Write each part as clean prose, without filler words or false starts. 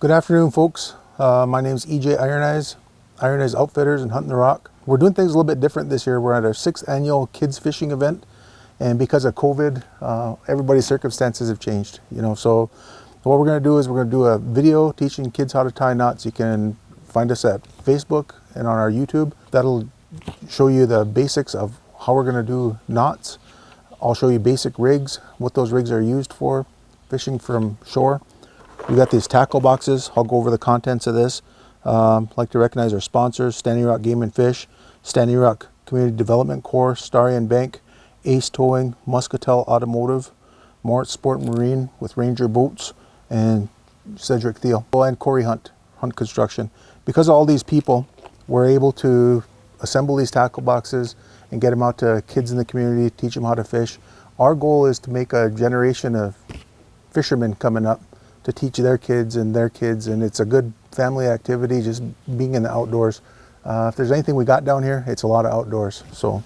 Good afternoon, folks. My name is EJ Iron Eyes Outfitters and Hunting the Rock. We're doing things a little bit different this year. We're at our 6th annual kids fishing event, and because of COVID, everybody's circumstances have changed. So what we're going to do is we're going to do a video teaching kids how to tie knots. You can find us at Facebook and on our YouTube. That'll show you the basics of how we're going to do knots. I'll show you basic rigs, what those rigs are used for, fishing from shore. We got these tackle boxes. I'll go over the contents of this. I'd like to recognize our sponsors: Standing Rock Game and Fish, Standing Rock Community Development Corps, Starry and Bank, Ace Towing, Muscatel Automotive, Moritz Sport Marine with Ranger Boats, and Cedric Thiel, and Corey Hunt Construction. Because of all these people, we're able to assemble these tackle boxes and get them out to kids in the community, teach them how to fish. Our goal is to make a generation of fishermen coming up to teach their kids, and it's a good family activity, just being in the outdoors. If there's anything we got down here, it's a lot of outdoors. So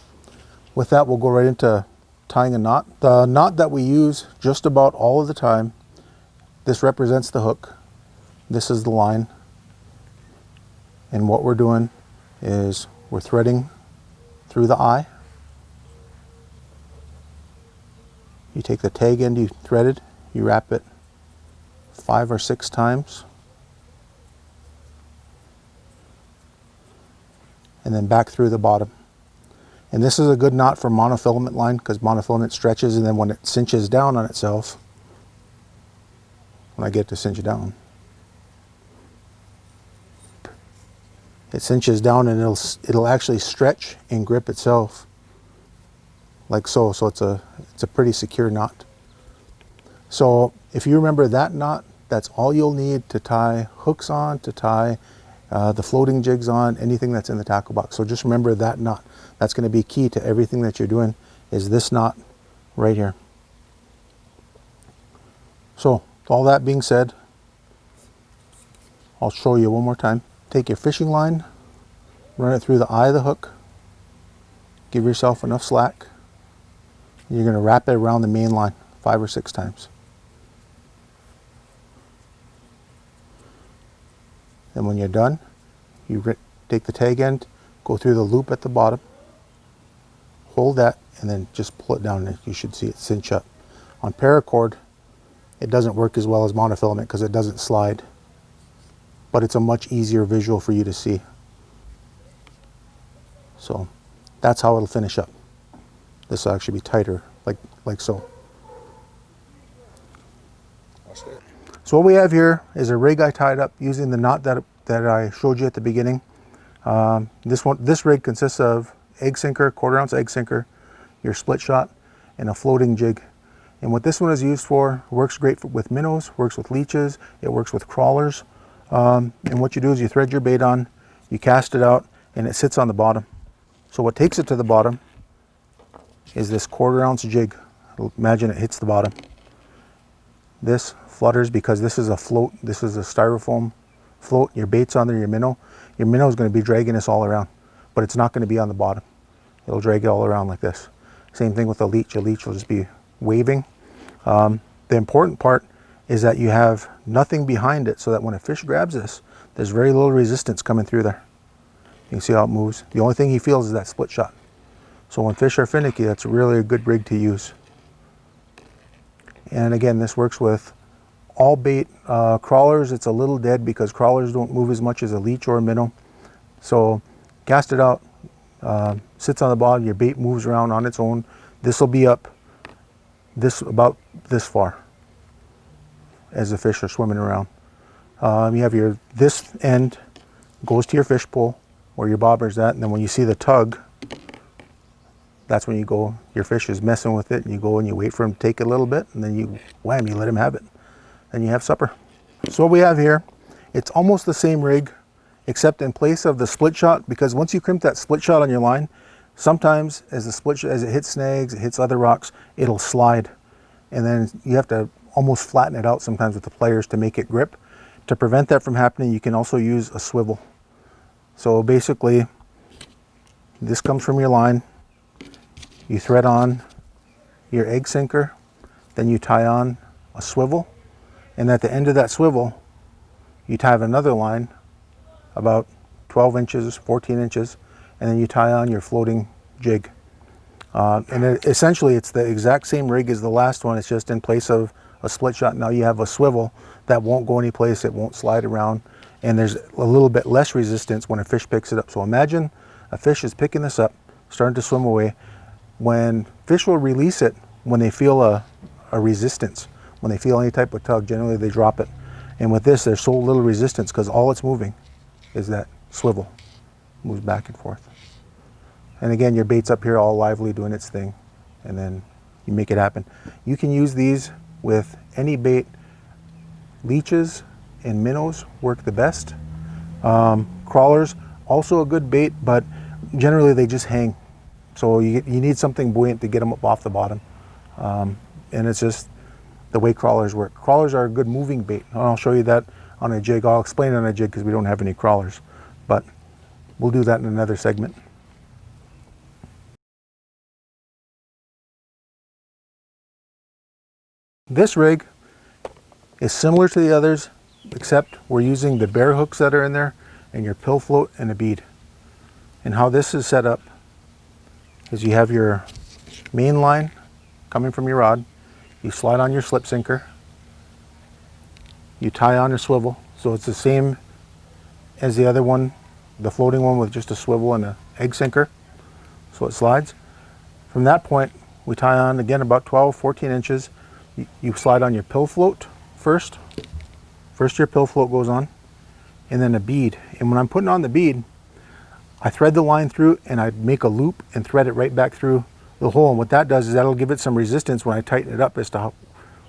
with that, we'll go right into tying a knot. The knot that we use just about all of the time, this represents the hook, this is the line, and what we're doing is we're threading through the eye. You take the tag end you threaded, you wrap it 5 or 6 times, and then back through the bottom. And this is a good knot for monofilament line, because monofilament stretches, and then when it cinches down on itself, when I get to cinch down, it cinches down and it'll actually stretch and grip itself like so. So it's a pretty secure knot. So if you remember that knot, that's all you'll need to tie hooks on, to tie the floating jigs on, anything that's in the tackle box. So just remember that knot. That's going to be key to everything that you're doing, is this knot right here. So all that being said, I'll show you one more time. Take your fishing line, run it through the eye of the hook, give yourself enough slack. You're going to wrap it around the main line 5 or 6 times. And when you're done, you take the tag end, go through the loop at the bottom, hold that, and then just pull it down, and you should see it cinch up. On paracord, it doesn't work as well as monofilament because it doesn't slide, but it's a much easier visual for you to see. So that's how it'll finish up. This will actually be tighter, like so. So what we have here is a rig I tied up using the knot that I showed you at the beginning. This rig consists of egg sinker, 1/4 ounce egg sinker, your split shot, and a floating jig. And what this one is used for, works great with minnows, works with leeches, it works with crawlers. And what you do is you thread your bait on, you cast it out, and it sits on the bottom. So what takes it to the bottom is this 1/4 ounce jig. Imagine it hits the bottom. This flutters because this is a float. This is a styrofoam float. Your bait's on there, your minnow. Your minnow is going to be dragging this all around, but it's not going to be on the bottom. It'll drag it all around like this. Same thing with a leech. A leech will just be waving. The important part is that you have nothing behind it, so that when a fish grabs this, there's very little resistance coming through there. You can see how it moves. The only thing he feels is that split shot. So when fish are finicky, that's really a good rig to use. And again, this works with all bait. Crawlers, it's a little dead because crawlers don't move as much as a leech or a minnow. So cast it out, sits on the bottom, your bait moves around on its own. This will be up about this far as the fish are swimming around. You have this end goes to your fish pole where your bobber's at, and then when you see the tug, that's when you go, your fish is messing with it, and you go and you wait for him to take a little bit, and then you wham, you let him have it. Then you have supper. So what we have here, it's almost the same rig, except in place of the split shot, because once you crimp that split shot on your line, sometimes as it hits snags, it hits other rocks, it'll slide. And then you have to almost flatten it out sometimes with the pliers to make it grip. To prevent that from happening, you can also use a swivel. So basically, this comes from your line. You thread on your egg sinker, then you tie on a swivel, and at the end of that swivel you tie another line about 12 inches, 14 inches, and then you tie on your floating jig. Essentially it's the exact same rig as the last one. It's just in place of a split shot, now you have a swivel that won't go any place, it won't slide around, and there's a little bit less resistance when a fish picks it up. So imagine a fish is picking this up, starting to swim away. When fish will release it when they feel a resistance, when they feel any type of tug, generally they drop it. And with this, there's so little resistance because all it's moving is that swivel, moves back and forth. And again, your bait's up here all lively doing its thing, and then you make it happen. You can use these with any bait. Leeches and minnows work the best. Crawlers, also a good bait, but generally they just hang. So you need something buoyant to get them up off the bottom. And it's just the way crawlers work. Crawlers are a good moving bait. And I'll show you that on a jig. I'll explain it on a jig because we don't have any crawlers, but we'll do that in another segment. This rig is similar to the others, except we're using the bear hooks that are in there and your pill float and a bead. And how this is set up is you have your main line coming from your rod, you slide on your slip sinker, you tie on your swivel, so it's the same as the other one, the floating one with just a swivel and an egg sinker, so it slides. From that point, we tie on again about 12, 14 inches. You slide on your pill float first. First your pill float goes on, and then a bead. And when I'm putting on the bead, I thread the line through and I make a loop and thread it right back through the hole. And what that does is that'll give it some resistance when I tighten it up as to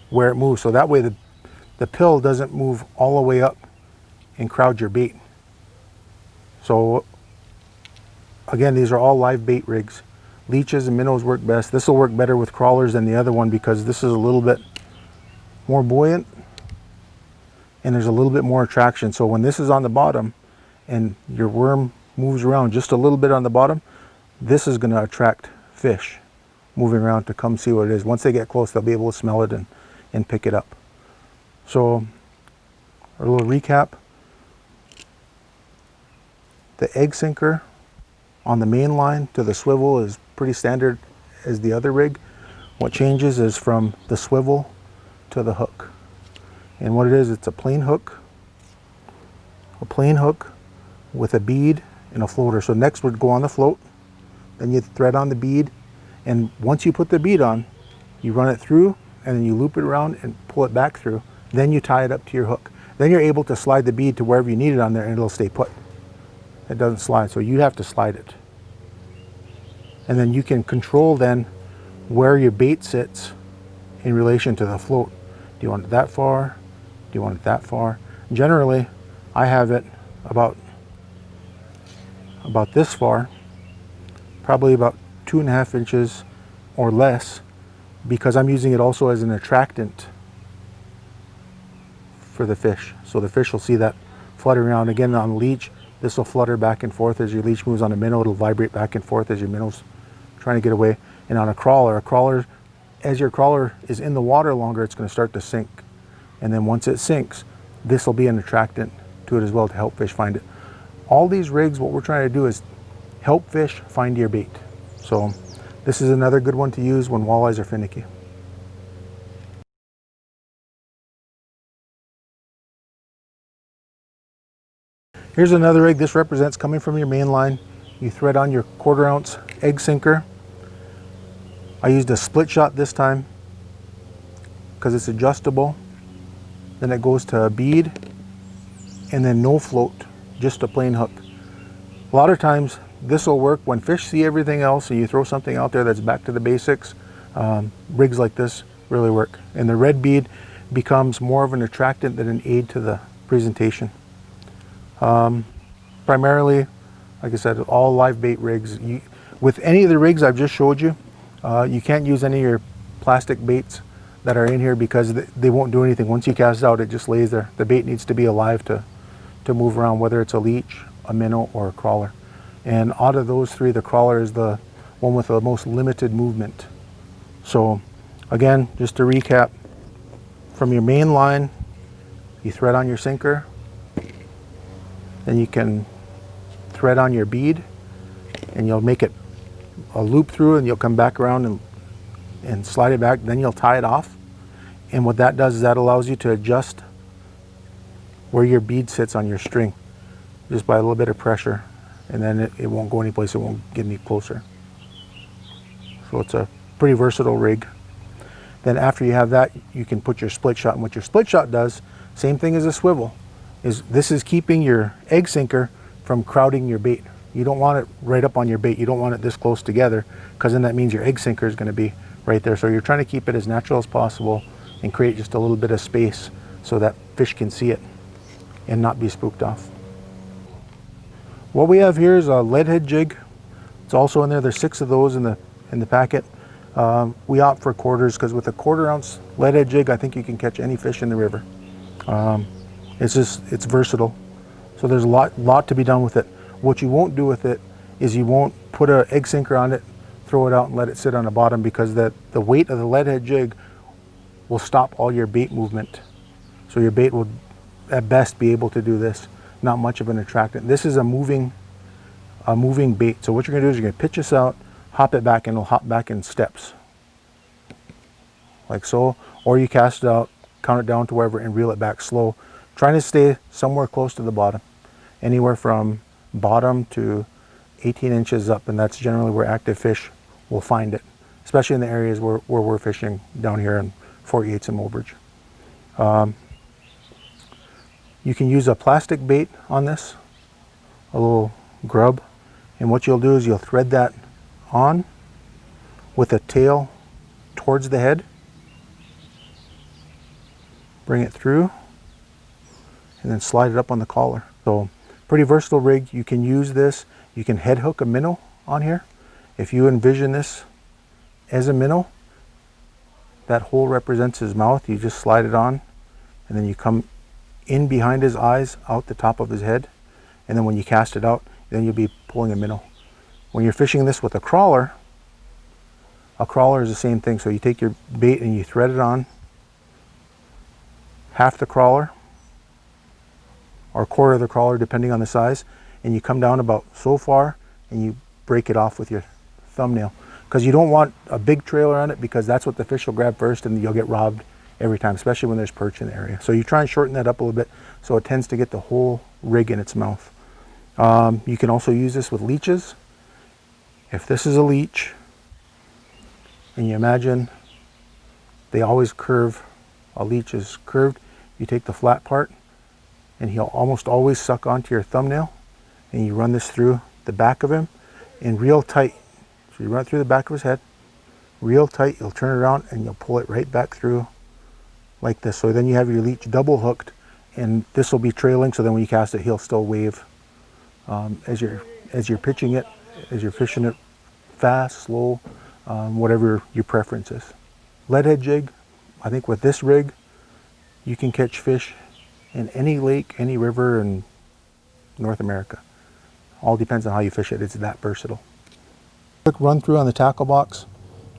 where it moves. So that way the pill doesn't move all the way up and crowd your bait. So again, these are all live bait rigs. Leeches and minnows work best. This will work better with crawlers than the other one because this is a little bit more buoyant and there's a little bit more attraction. So when this is on the bottom and your worm moves around just a little bit on the bottom, this is going to attract fish moving around to come see what it is. Once they get close, they'll be able to smell it and pick it up. So a little recap. The egg sinker on the main line to the swivel is pretty standard as the other rig. What changes is from the swivel to the hook. And what it is, it's a plain hook with a bead and a floater. So next would go on the float, then you thread on the bead, and once you put the bead on, you run it through and then you loop it around and pull it back through. Then you tie it up to your hook. Then you're able to slide the bead to wherever you need it on there and it'll stay put. It doesn't slide, so you have to slide it. And then you can control then where your bait sits in relation to the float. Do you want it that far? Do you want it that far? Generally, I have it about this far, probably about 2.5 inches or less, because I'm using it also as an attractant for the fish. So the fish will see that flutter around. Again, on the leech, this will flutter back and forth as your leech moves on a minnow. It'll vibrate back and forth as your minnow's trying to get away. And on a crawler, as your crawler is in the water longer, it's going to start to sink. And then once it sinks, this will be an attractant to it as well to help fish find it. All these rigs, what we're trying to do is help fish find your bait. So this is another good one to use when walleyes are finicky. Here's another rig. This represents coming from your main line. You thread on your 1/4 ounce egg sinker. I used a split shot this time because it's adjustable. Then it goes to a bead and then no float, just a plain hook. A lot of times this will work when fish see everything else and you throw something out there that's back to the basics. Rigs like this really work. And the red bead becomes more of an attractant than an aid to the presentation. Primarily, like I said, all live bait rigs. With any of the rigs I've just showed you, you can't use any of your plastic baits that are in here because they won't do anything. Once you cast it out, it just lays there. The bait needs to be alive to move around, whether it's a leech, a minnow, or a crawler. And out of those three, the crawler is the one with the most limited movement. So again, just to recap, from your main line, you thread on your sinker, Then you can thread on your bead and you'll make it a loop through, and you'll come back around and slide it back. Then you'll tie it off. And what that does is that allows you to adjust where your bead sits on your string just by a little bit of pressure, and then it won't go anyplace, it won't get any closer. So it's a pretty versatile rig. Then after you have that, you can put your split shot. And what your split shot does, same thing as a swivel, is this is keeping your egg sinker from crowding your bait. You don't want it right up on your bait. You don't want it this close together, because then that means your egg sinker is going to be right there. So you're trying to keep it as natural as possible and create just a little bit of space so that fish can see it and not be spooked off. What we have here is a lead head jig. It's also in there. There's 6 of those in the packet. We opt for quarters because with a 1/4 ounce lead head jig, I think you can catch any fish in the river. It's versatile. So there's a lot to be done with it. What you won't do with it is you won't put an egg sinker on it, throw it out and let it sit on the bottom, because the weight of the lead head jig will stop all your bait movement. So your bait will at best be able to do this, not much of an attractant. This is a moving bait. So what you're gonna do is you're gonna pitch this out, hop it back, and it'll hop back in steps. Like so, or you cast it out, count it down to wherever and reel it back slow, trying to stay somewhere close to the bottom, anywhere from bottom to 18 inches up, and that's generally where active fish will find it, especially in the areas where we're fishing down here in Fort Yates and Mobridge. You can use a plastic bait on this, a little grub, and what you'll do is you'll thread that on with a tail towards the head, bring it through, and then slide it up on the collar. So pretty versatile rig. You can use this. You can head hook a minnow on here. If you envision this as a minnow, that hole represents his mouth. You just slide it on, and then you come in behind his eyes, out the top of his head, and then when you cast it out, then you'll be pulling a minnow. When you're fishing this with a crawler is the same thing. So you take your bait and you thread it on half the crawler or 1/4 of the crawler, depending on the size, and you come down about so far and you break it off with your thumbnail, because you don't want a big trailer on it, because that's what the fish will grab first and you'll get robbed every time, especially when there's perch in the area. So you try and shorten that up a little bit so it tends to get the whole rig in its mouth. You can also use this with leeches. If this is a leech, and you imagine they always curve, a leech is curved, you take the flat part and he'll almost always suck onto your thumbnail, and you run this through the back of him and real tight. So you run it through the back of his head, real tight, you'll turn it around and you'll pull it right back through like this. So then you have your leech double hooked, and this will be trailing, so then when you cast it, he'll still wave as you're pitching it, as you're fishing it fast, slow, whatever your preference is. Lead head jig, I think with this rig, you can catch fish in any lake, any river in North America. All depends on how you fish it. It's that versatile. Quick run through on the tackle box.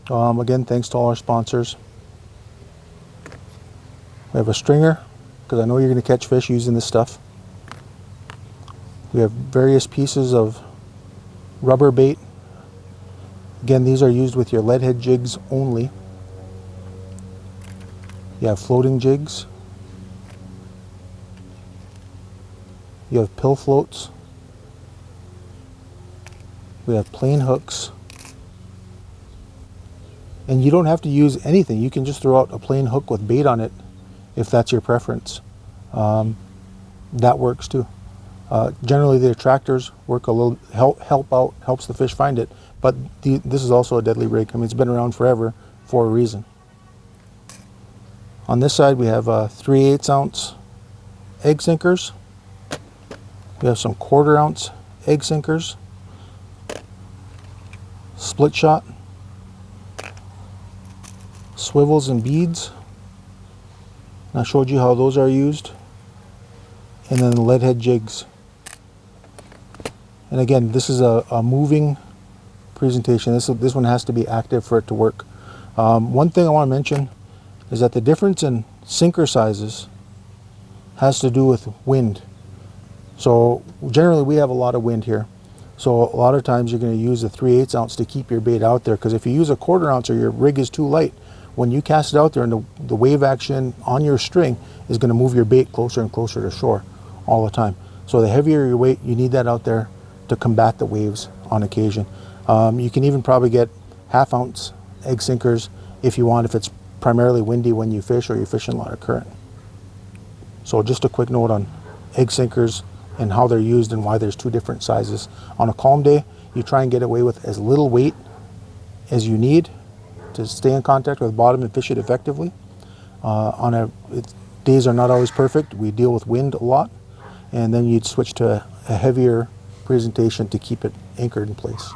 Again, thanks to all our sponsors. We have a stringer, because I know you're going to catch fish using this stuff. We have various pieces of rubber bait. Again, these are used with your lead head jigs only. You have floating jigs. You have pill floats. We have plain hooks. And you don't have to use anything. You can just throw out a plain hook with bait on it if that's your preference. That works too. Generally the attractors work a little, helps the fish find it, but this is also a deadly rig. I mean, it's been around forever for a reason. On this side we have 3/8 ounce egg sinkers. We have some 1/4 ounce egg sinkers, split shot, swivels and beads. And I showed you how those are used. And then the lead head jigs. And again, this is a moving presentation. This one has to be active for it to work. One thing I want to mention is that the difference in sinker sizes has to do with wind. So generally we have a lot of wind here. So a lot of times you're going to use a 3/8 ounce to keep your bait out there, because if you use a 1/4 ounce or your rig is too light, when you cast it out there and the wave action on your string is going to move your bait closer and closer to shore all the time. So the heavier your weight, you need that out there to combat the waves on occasion. You can even probably get 1/2 ounce egg sinkers if you want, if it's primarily windy when you fish or you're fishing a lot of current. So just a quick note on egg sinkers and how they're used and why there's 2 different sizes. On a calm day, you try and get away with as little weight as you need to stay in contact with the bottom and fish it effectively. Days are not always perfect. We deal with wind a lot, and then you'd switch to a heavier presentation to keep it anchored in place.